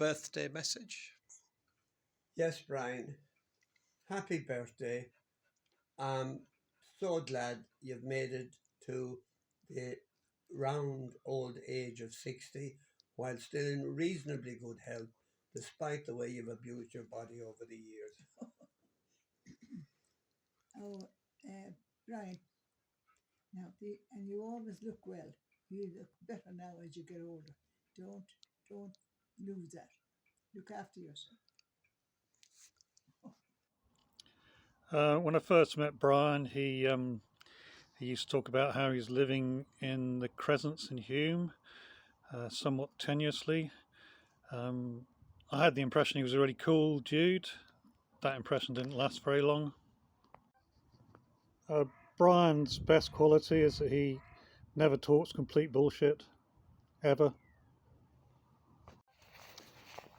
birthday message? Yes, Brian. Happy birthday. I'm so glad you've made it to the round old age of 60 while still in reasonably good health, despite the way you've abused your body over the years. Oh, Brian, and you always look well. You look better now as you get older. Don't lose that. Look after yourself. When I first met Brian, he used to talk about how he was living in the Crescents in Hume, somewhat tenuously. I had the impression he was a really cool dude. That impression didn't last very long. Brian's best quality is that he never talks complete bullshit, ever.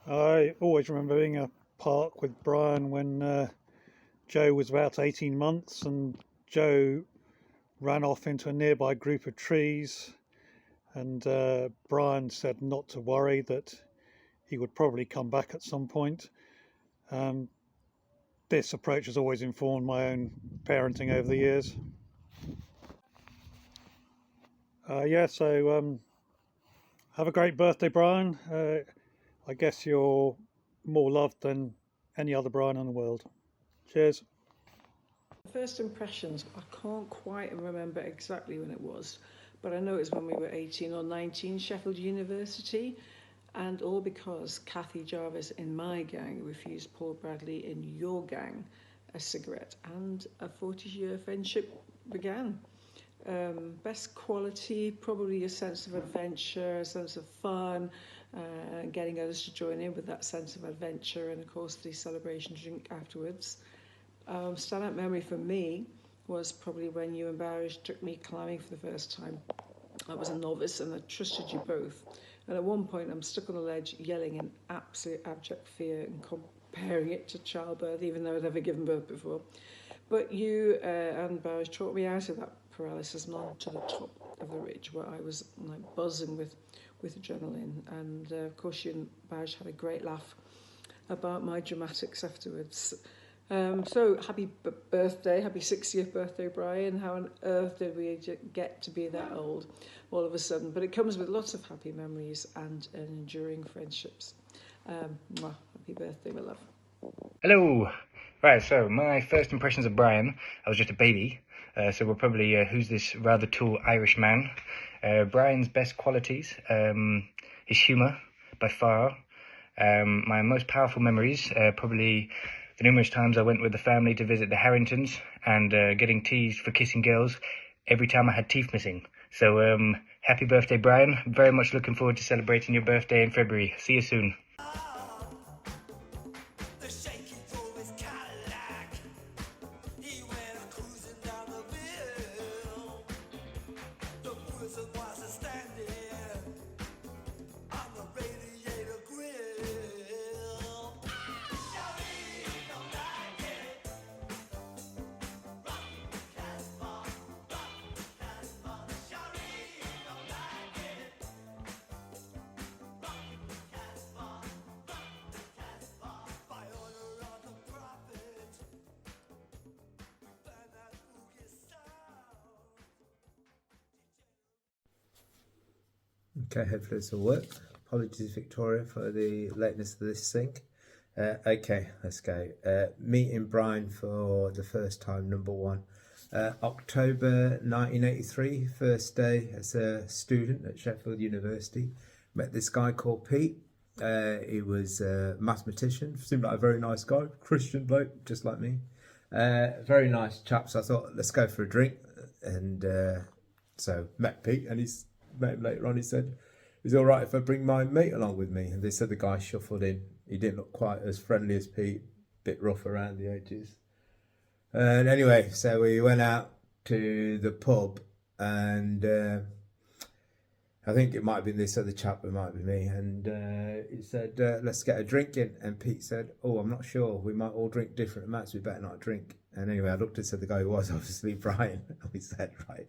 I always remember being in a park with Brian when Joe was about 18 months and Joe ran off into a nearby group of trees, and Brian said not to worry, that he would probably come back at some point. This approach has always informed my own parenting over the years. So have a great birthday, Brian. I guess you're more loved than any other Brian in the world. Cheers. First impressions, I can't quite remember exactly when it was, but I know it was when we were 18 or 19, Sheffield University, and all because Kathy Jarvis in my gang refused Paul Bradley in your gang a cigarette, and a 40-year friendship began. Best quality, probably a sense of adventure, a sense of fun, getting others to join in with that sense of adventure, and of course the celebration drink afterwards. Standout memory for me was probably when you and Barish took me climbing for the first time. I was a novice and I trusted you both. And at one point I'm stuck on the ledge yelling in absolute abject fear and comparing it to childbirth, even though I'd never given birth before. But you and Barish talked me out of that paralysis and on to the top of the ridge where I was like buzzing with adrenaline. And of course you and Barish had a great laugh about my dramatics afterwards. So happy birthday, happy 60th birthday, Brian. How on earth did we get to be that old all of a sudden? But it comes with lots of happy memories and enduring friendships. Happy birthday, my love. Hello. Right, so my first impressions of Brian, I was just a baby. So we're probably, who's this rather tall Irish man? Brian's best qualities, his humour, by far. My most powerful memories, probably the numerous times I went with the family to visit the Harringtons and getting teased for kissing girls every time I had teeth missing. So happy birthday, Brian. Very much looking forward to celebrating your birthday in February. See you soon. Okay, hopefully this will work. Apologies, Victoria, for the lateness of this sync. Okay, let's go. Meeting Brian for the first time, number one. October 1983, first day as a student at Sheffield University. Met this guy called Pete. He was a mathematician, seemed like a very nice guy, Christian bloke, just like me. Very nice chap, so I thought, let's go for a drink. And so met Pete, and he's met him later on. He said, is it all right if I bring my mate along with me? And they said the guy shuffled in. He didn't look quite as friendly as Pete, bit rough around the edges. And anyway, so we went out to the pub, and I think it might have been this other chap, it might be me, and he said, let's get a drink in. And Pete said, oh, I'm not sure, we might all drink different amounts, we better not drink. And anyway, I looked and said the guy who was obviously Brian, and we said, right,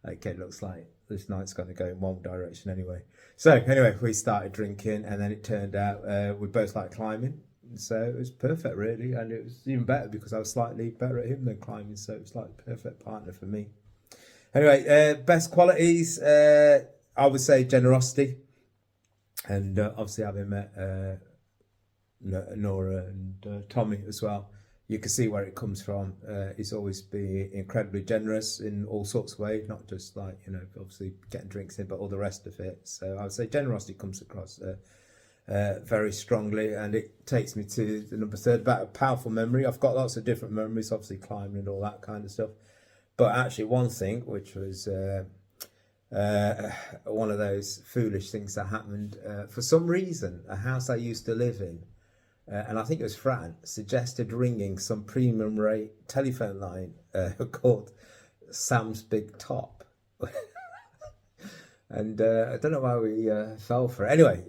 okay, looks like this night's going to go in one direction anyway. So anyway, we started drinking, and then it turned out we both like climbing, so it was perfect really, and it was even better because I was slightly better at him than climbing, so it was like a perfect partner for me. Anyway, best qualities, I would say generosity, and obviously having met Nora and Tommy as well, you can see where it comes from. He's always been incredibly generous in all sorts of ways, not just like, you know, obviously getting drinks in, but all the rest of it. So I would say generosity comes across very strongly, and it takes me to the number third, about a powerful memory. I've got lots of different memories, obviously climbing and all that kind of stuff, but actually one thing which was one of those foolish things that happened, for some reason a house I used to live in, and I think it was Fran, suggested ringing some premium rate telephone line called Sam's Big Top. And I don't know why we fell for it. Anyway,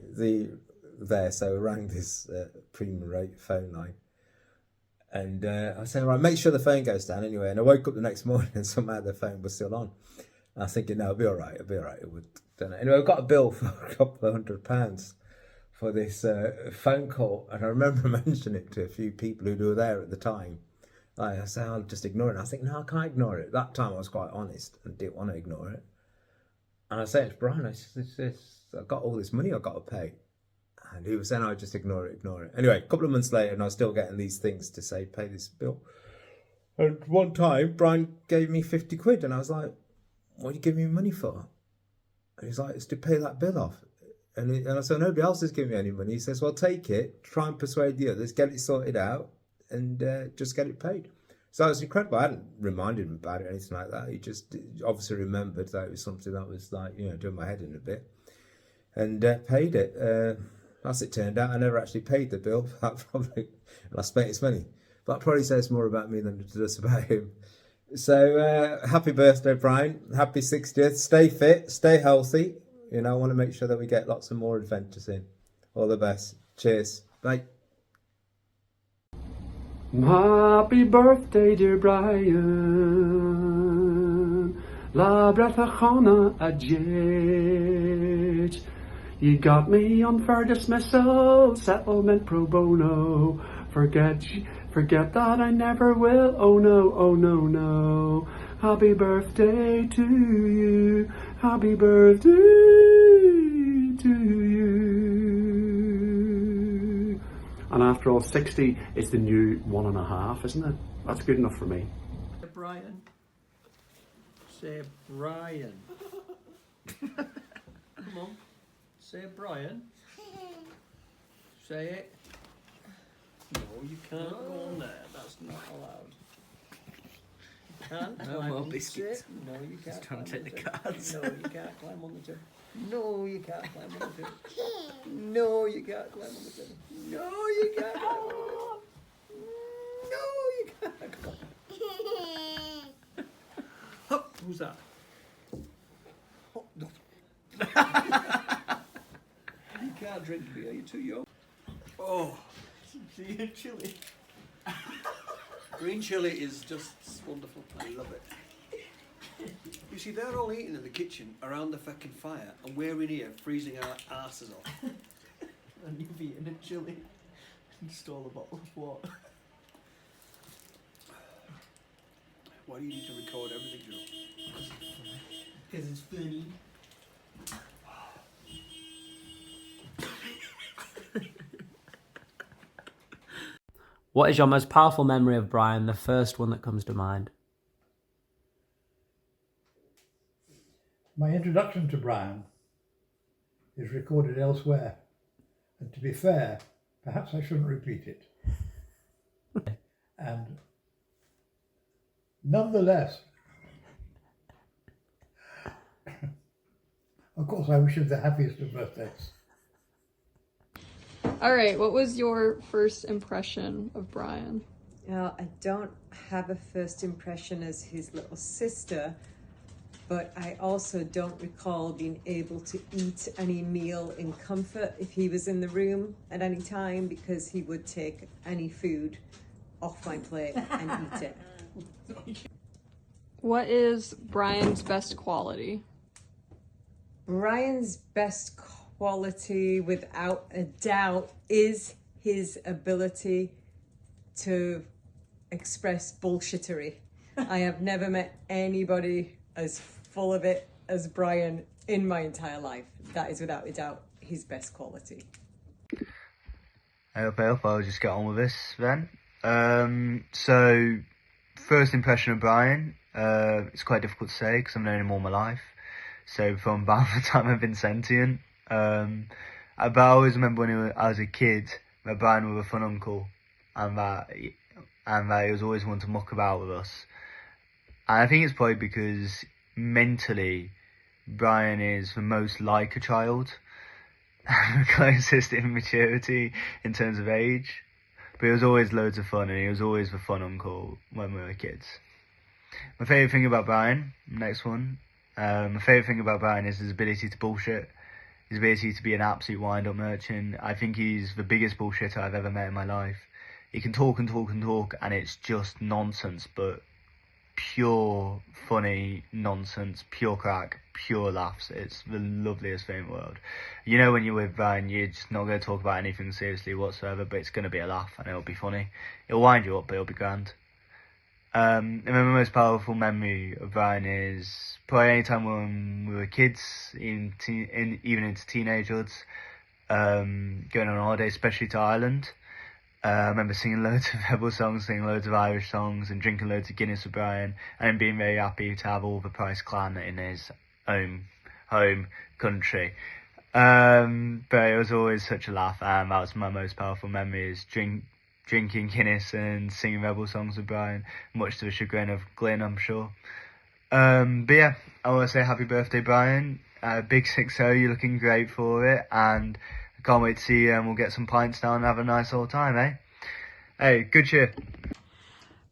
so we rang this premium rate phone line. And I said, right, make sure the phone goes down anyway. And I woke up the next morning and somehow the phone was still on. And I was thinking, no, it'll be all right. It would. Anyway, I got a bill for a couple of £100 for this phone call, and I remember mentioning it to a few people who were there at the time. Like, I said, I'll just ignore it. And I think, no, I can't ignore it. That time I was quite honest and didn't want to ignore it. And I said to Brian, I've got all this money I've got to pay. And he was saying, oh, just ignore it. Anyway, a couple of months later, and I was still getting these things to say, pay this bill. And one time, Brian gave me 50 quid, and I was like, what are you giving me money for? And he's like, it's to pay that bill off. And I said, nobody else is giving me any money. He says, well, take it, try and persuade the others, get it sorted out, and just get it paid. So it was incredible. I hadn't reminded him about it or anything like that. He just obviously remembered that it was something that was like, you know, doing my head in a bit, and paid it. As it turned out, I never actually paid the bill for that probably, and I spent his money. But that probably says more about me than it does about him. So happy birthday, Brian. Happy 60th. Stay fit, stay healthy. You know, I want to make sure that we get lots of more adventures in. All the best. Cheers. Bye. Happy birthday, dear Brian. La Brethachana Ajit. You got me on fair dismissal, settlement pro bono. Forget that I never will. Oh no, oh no, no. Happy birthday to you. Happy birthday to you. And after all, 60 is the new 1.5, isn't it? That's good enough for me. Brian. Say Brian. Come on. Say Brian. Say it. No, you can't go on there. That's not allowed. You can't climb on the tip. No, you can't. He's trying to take the tip. cards. No, you can't climb on the tip. No, you can't climb on the tip. No, you can't climb on the tip. No, you can't climb on the tip. No, you can't climb. Hup, who's that? Oh, no. You can't drink beer, you're too young. Oh, green chili. Green chili is just wonderful. I love it. You see, they're all eating in the kitchen around the fucking fire, and we're in here freezing our asses off. And you've eaten a chili and stole a bottle of water. Why do you need to record everything, Joe? Because it's funny. What is your most powerful memory of Brian? The first one that comes to mind. My introduction to Brian is recorded elsewhere, and to be fair, perhaps I shouldn't repeat it. And nonetheless, of course, I wish him the happiest of birthdays. All right, what was your first impression of Brian? I don't have a first impression as his little sister, but I also don't recall being able to eat any meal in comfort if he was in the room at any time, because he would take any food off my plate and eat it. What is Brian's best quality? Brian's best quality, without a doubt, is his ability to express bullshittery. I have never met anybody as full of it as Brian in my entire life. That is without a doubt his best quality. I hope I'll just get on with this then. So, first impression of Brian, it's quite difficult to say because I've known him all my life. So from about the time I've been sentient. But I always remember when I was a kid, that Brian was a fun uncle, and that he was always one to muck about with us. And I think it's probably because mentally, Brian is the most like a child, the closest in maturity in terms of age. But he was always loads of fun, and he was always the fun uncle when we were kids. My favourite thing about Brian, next one, my favourite thing about Brian is his ability to bullshit, his ability to be an absolute wind-up merchant. I think he's the biggest bullshitter I've ever met in my life. He can talk and talk and talk, and it's just nonsense, but pure funny nonsense, pure crack, pure laughs. It's the loveliest thing in the world. You know, when you're with Brian, you're just not going to talk about anything seriously whatsoever, but it's going to be a laugh and it'll be funny. It'll wind you up, but it'll be grand. And then my most powerful memory of Brian is probably any time when we were kids, even into teenagehoods, going on holiday, especially to Ireland. I remember singing loads of rebel songs, singing loads of Irish songs, and drinking loads of Guinness with Brian, and being very happy to have all the Price clan in his home country. But it was always such a laugh, and that was my most powerful memory, is drinking Guinness and singing rebel songs with Brian, much to the chagrin of Glyn, I'm sure. But yeah, I want to say happy birthday, Brian. Big 6-0, you're looking great for it, and I can't wait to see you, and we'll get some pints down and have a nice old time, eh? Hey, good cheer.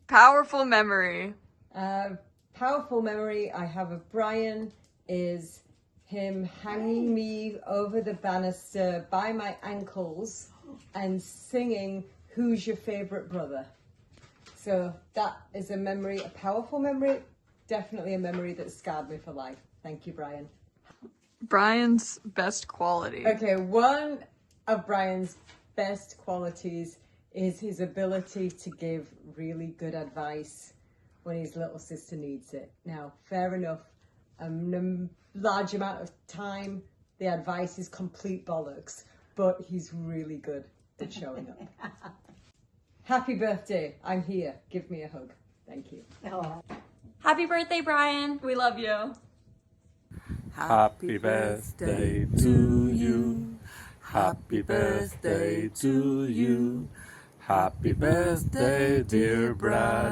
Powerful memory. Powerful memory I have of Brian is him hanging me over the banister by my ankles and singing "Who's Your Favourite Brother?" So that is a memory, a powerful memory, definitely a memory that scarred me for life. Thank you, Brian. Brian's best quality. Okay, one of Brian's best qualities is his ability to give really good advice when his little sister needs it. Now, fair enough, a large amount of time, the advice is complete bollocks, but he's really good at showing up. Happy birthday, I'm here. Give me a hug. Thank you. Oh. Happy birthday, Brian. We love you. Happy birthday to you. Happy birthday to you. Happy birthday, dear Brad.